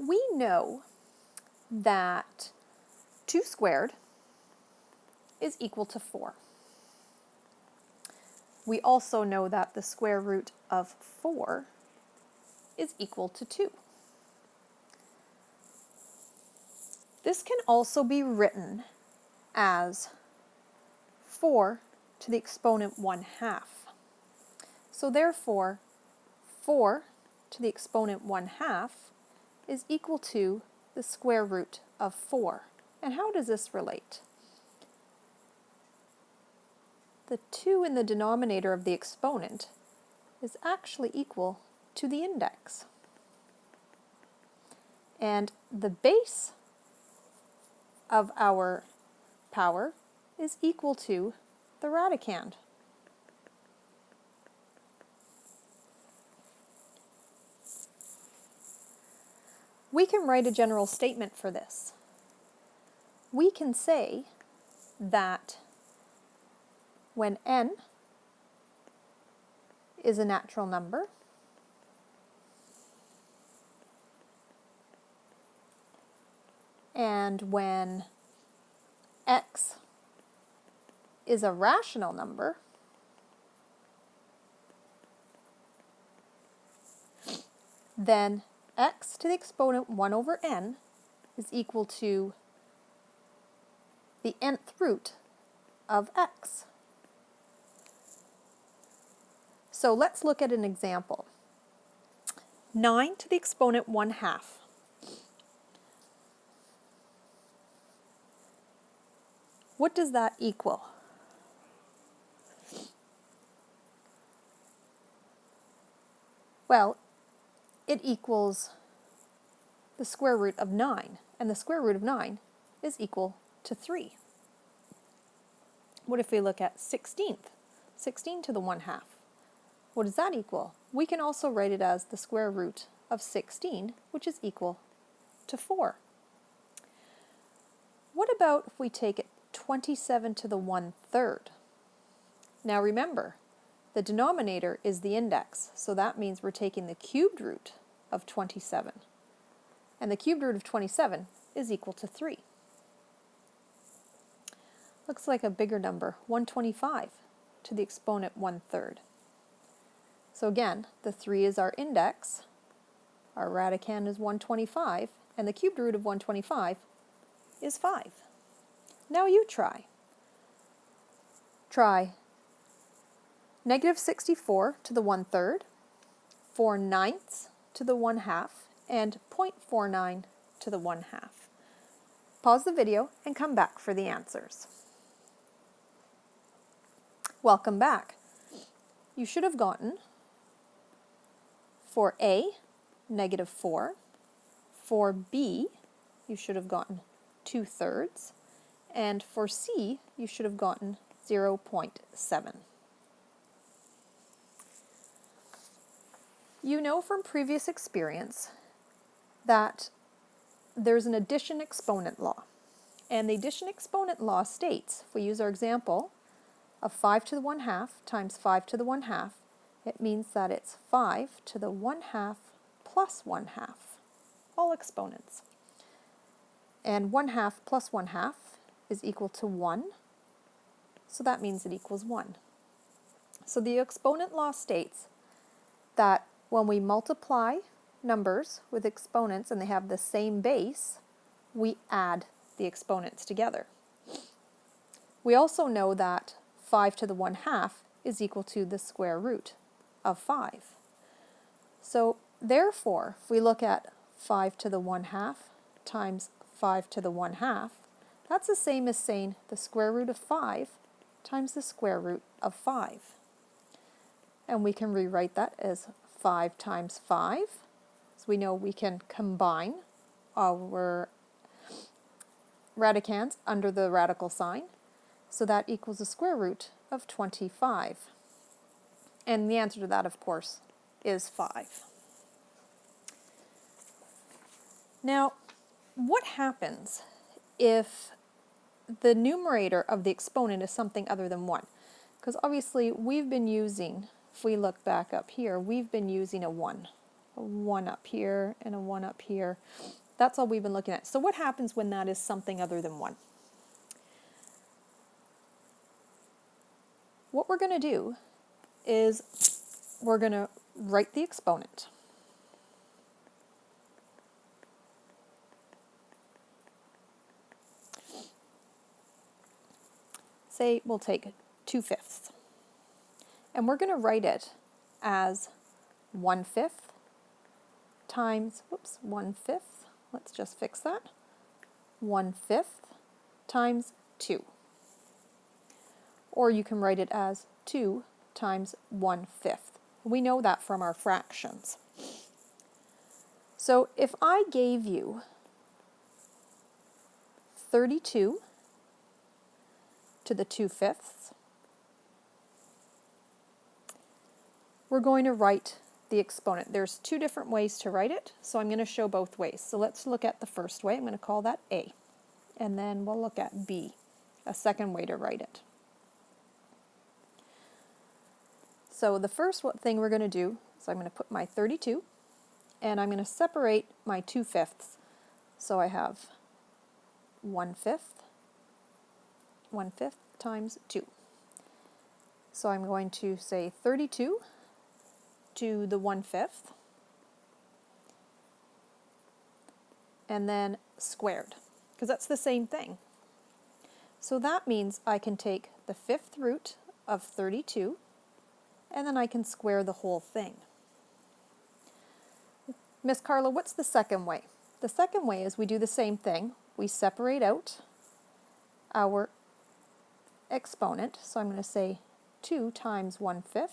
We know that 2 squared is equal to 4. We also know that the square root of 4 is equal to 2. This can also be written as 4 to the exponent 1/2. So therefore, 4 to the exponent 1/2 is equal to the square root of 4. And how does this relate? The 2 in the denominator of the exponent is actually equal to the index. And the base of our power is equal to the radicand. We can write a general statement for this. We can say that when n is a natural number, and when x is a rational number, then x to the exponent 1 over n is equal to the nth root of x. So let's look at an example. 9 to the exponent 1/2. What does that equal? Well, it equals the square root of 9, and the square root of 9 is equal to 3. What if we look at 16th? 16 to the 1/2. What does that equal? We can also write it as the square root of 16, which is equal to 4. What about if we take it 27 to the 1/3? Now remember, the denominator is the index, so that means we're taking the cubed root of 27. And the cubed root of 27 is equal to 3. Looks like a bigger number, 125 to the exponent 1/3. So again, the 3 is our index, our radicand is 125, and the cubed root of 125 is 5. Now you try. Try negative 64 to the 1/3, 4/9 to the 1/2, and 0.49 to the 1/2. Pause the video and come back for the answers. Welcome back. You should have gotten, for A, negative 4. For B, you should have gotten 2/3. And for C, you should have gotten 0.7. You know from previous experience that there's an addition exponent law. And the addition exponent law states, if we use our example of 5 to the 1/2 times 5 to the 1/2, it means that it's 5 to the 1/2 plus 1/2, all exponents. And 1/2 plus 1/2 is equal to 1, so that means it equals 1. So the exponent law states that when we multiply numbers with exponents and they have the same base, we add the exponents together. We also know that 5 to the 1/2 is equal to the square root of 5. So therefore, if we look at 5 to the 1/2 times 5 to the 1/2, that's the same as saying the square root of 5 times the square root of 5. And we can rewrite that as 5 times 5. So we know we can combine our radicands under the radical sign. So that equals the square root of 25. And the answer to that, of course, is 5. Now, what happens if the numerator of the exponent is something other than 1? Because obviously we've been using, if we look back up here, we've been using a 1. a 1 up here, and a 1 up here. That's all we've been looking at. So what happens when that is something other than 1? What we're going to do is we're going to write the exponent. Say we'll take 2/5, and we're going to write it as 1/5 times, 1/5, let's just fix that, 1/5 times 2. Or you can write it as 2 times 1/5. We know that from our fractions. So if I gave you 32 to the 2/5, we're going to write the exponent. There's two different ways to write it, so I'm going to show both ways. So let's look at the first way. I'm going to call that A. And then we'll look at B, a second way to write it. So the first thing we're going to do is I'm going to put my 32, and I'm going to separate my 2/5. So I have 1/5 times 2. So I'm going to say 32 to the 1/5, and then squared, because that's the same thing. So that means I can take the 5th root of 32, and then I can square the whole thing. Miss Carla, what's the second way? The second way is we do the same thing. We separate out our exponent. So I'm going to say 2 times 1/5.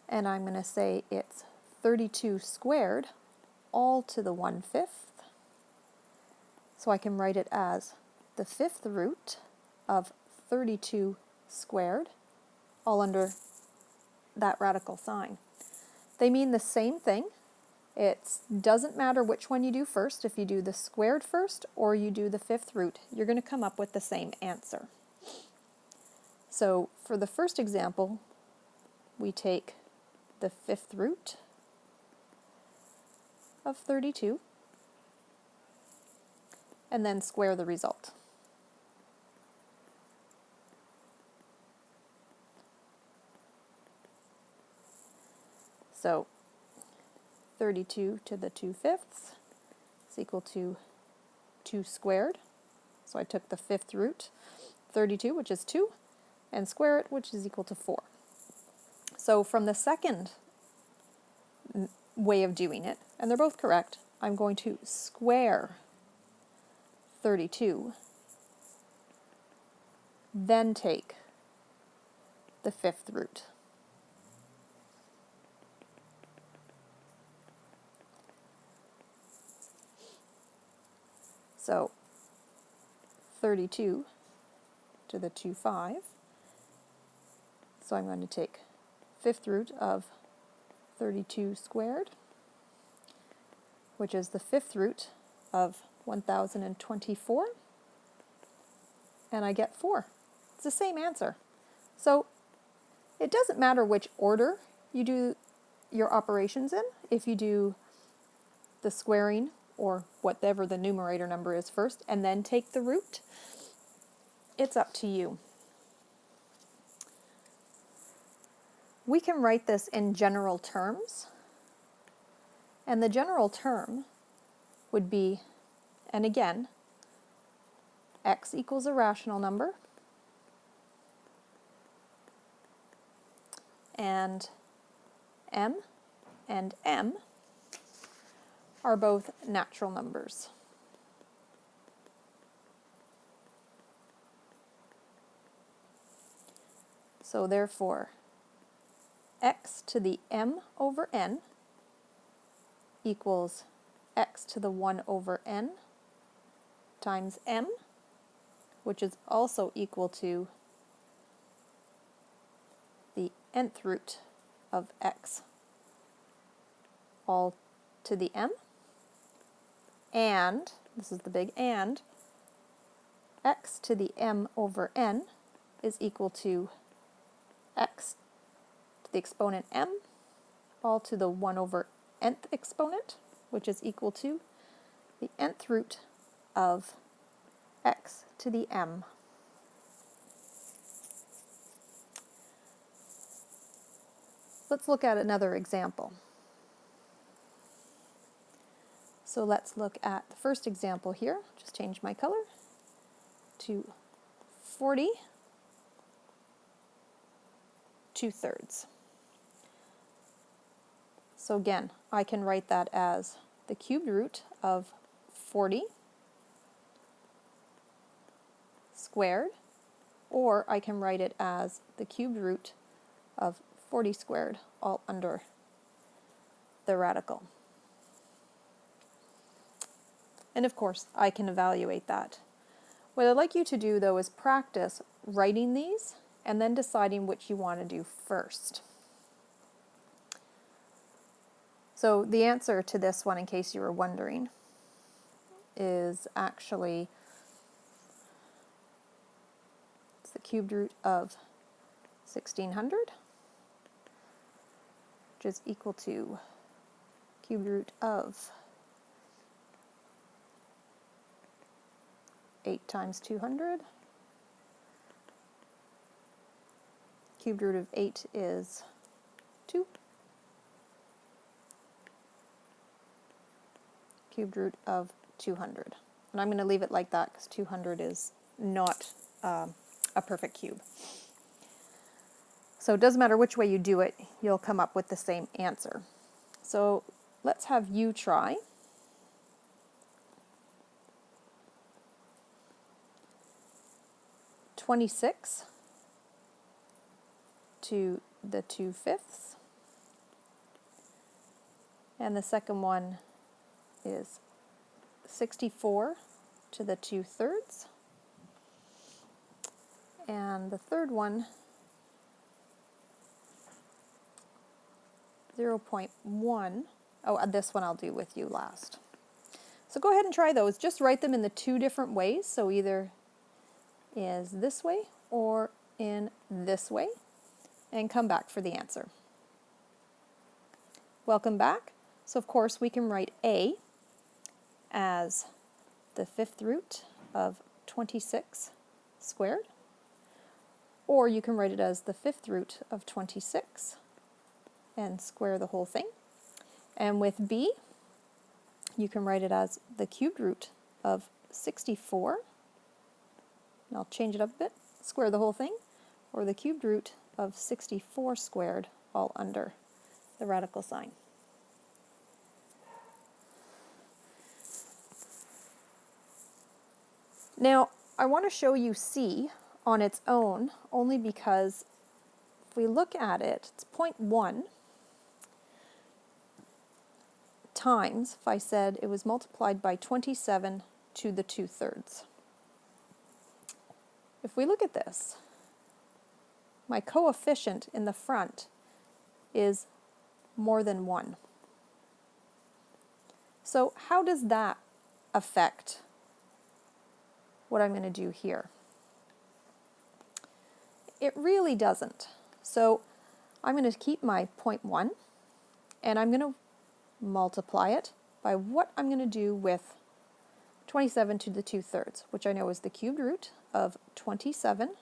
And I'm going to say it's 32 squared, all to the 1/5. So I can write it as the 5th root of 32 squared, all under that radical sign. They mean the same thing. It doesn't matter which one you do first. If you do the squared first or you do the 5th root, you're going to come up with the same answer. So for the first example, we take the 5th root of 32 and then square the result. So 32 to the 2/5 is equal to 2 squared. So I took the 5th root, 32, which is 2, and square it, which is equal to 4. So from the second way of doing it, and they're both correct, I'm going to square 32, then take the 5th root. So 32 to the 2/5. So I'm going to take 5th root of 32 squared, which is the 5th root of 1024, and I get 4. It's the same answer. So it doesn't matter which order you do your operations in. If you do the squaring or whatever the numerator number is first, and then take the root, it's up to you. We can write this in general terms, and the general term would be, and again, x equals a rational number, and m and m are both natural numbers. So therefore, x to the m over n equals x to the 1 over n times m, which is also equal to the nth root of x, all to the m, and, this is the big and, x to the m over n is equal to x to the exponent m all to the 1 over nth exponent, which is equal to the nth root of x to the m. Let's look at another example. So let's look at the first example here. Just change my color to 40 2/3. So again, I can write that as the cubed root of 40 squared, or I can write it as the cubed root of 40 squared, all under the radical. And of course, I can evaluate that. What I'd like you to do, though, is practice writing these and then deciding which you want to do first. So the answer to this one, in case you were wondering, is actually it's the cubed root of 1600, which is equal to cubed root of 8 times 200. Cubed root of 8 is 2. Cubed root of 200. And I'm going to leave it like that because 200 is not a perfect cube. So it doesn't matter which way you do it, you'll come up with the same answer. So let's have you try. (26) to the 2/5. And the second one is 64 to the 2/3. And the third one, 0.1. Oh, this one I'll do with you last. So go ahead and try those. Just write them in the two different ways. So either is this way or in this way, and come back for the answer. Welcome back. So of course we can write a as the 5th root of 26 squared, or you can write it as the 5th root of 26 and square the whole thing. And with b, you can write it as the cubed root of 64, and I'll change it up a bit, square the whole thing, or the cubed root of 64 squared, all under the radical sign. Now, I want to show you c on its own, only because if we look at it, it's 0.1 times, if I said it was multiplied by 27 to the 2/3. If we look at this, my coefficient in the front is more than 1. So how does that affect what I'm going to do here? It really doesn't. So I'm going to keep my 0.1 and I'm going to multiply it by what I'm going to do with 27 to the 2/3, which I know is the cubed root of 27.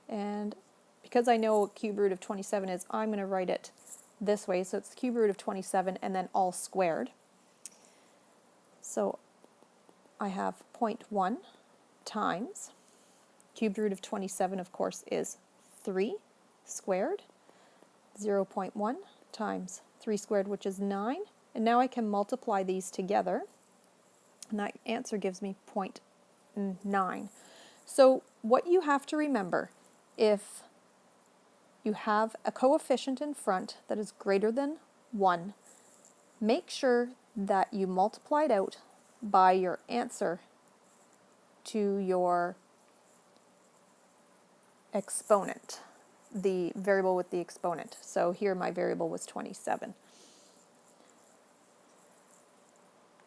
And because I know what cube root of 27 is, I'm going to write it this way. So it's the cube root of 27 and then all squared. So I have 0.1 times cubed root of 27, of course, is 3 squared. 0.1 times 3 squared, which is 9. And now I can multiply these together, and that answer gives me 0.9. So what you have to remember, if you have a coefficient in front that is greater than 1, make sure that you multiply it out by your answer to your exponent, the variable with the exponent. So here my variable was 27.